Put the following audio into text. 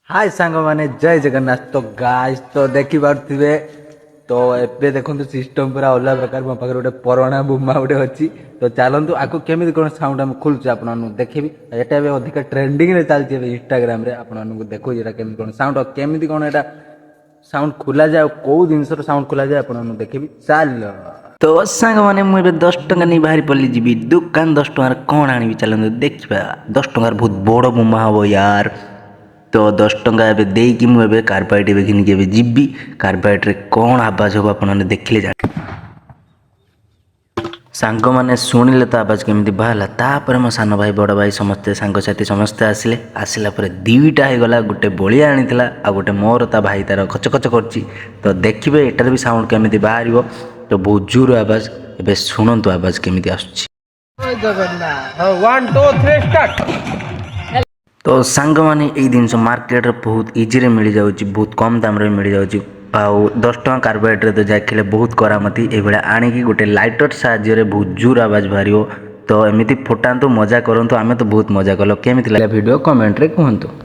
हाय सांग माने जय जगन्नाथ। तो गाइस तो देखी पारे तो एबे देखो सिस्टम पूरा अलग प्रकार मो पाखे गोटे पुराणा बुमा गोटे अच्छी। तो चलतु आपको केमी कौन साउंड आम खोलुचे आप देखी एटा अधिक ट्रेंडिंग रे चलती है इंस्टाग्राम रे आपको देखो केमी कौन साउंड केमी कौन एटा साउंड खोल जाए कौ जिन साउंड खोल जाए आप देखी चल। तो सांग मैंने मुझे 10 टଙ୍କା नहीं बाहरी पड़ी जी दुकान 10 टଙ୍କାର कौन आनी चलते देखा 10 ଟଙ୍କାର बहुत बड़ बोमा हम यार। तो 10 ଟଙ୍କା एबे देकी मुझे कार्बाइट एबे घिनिक एबे जीबी कार्बाइट रे कौन आवाज हम आप देखिले जान सांग मैंने शुणिले तो आवाज केमी बाहर तापर मो सान भाई बड़ भाई समस्ते सांगसाथी समस्ते आसिले आसला दुईटा हो गला गोटे बलिया आनी आ गोटे मोर ता भाई तार खचखच कर। तो देखिए एटार भी साउंड केमी बाहर तो बहुत जोर आवाज एबे शुणु आवाज केमी आसुची। तो सांग मैंने यही जिनस मार्केट बहुत इजी रे मिल जाऊँ बहुत कम दाम रे मिल जाऊँ आउ 10 ଟଙ୍କା कार्बाइट रे तो जाखिले बहुत करामती ये आणिकी गोटे लाइटर साहाय्य बहुत जोर आवाज बाहर। तो एमती फुटातु मजा करूँ आम तो बहुत मजा कल केमी वीडियो कमेंट रे कहतु।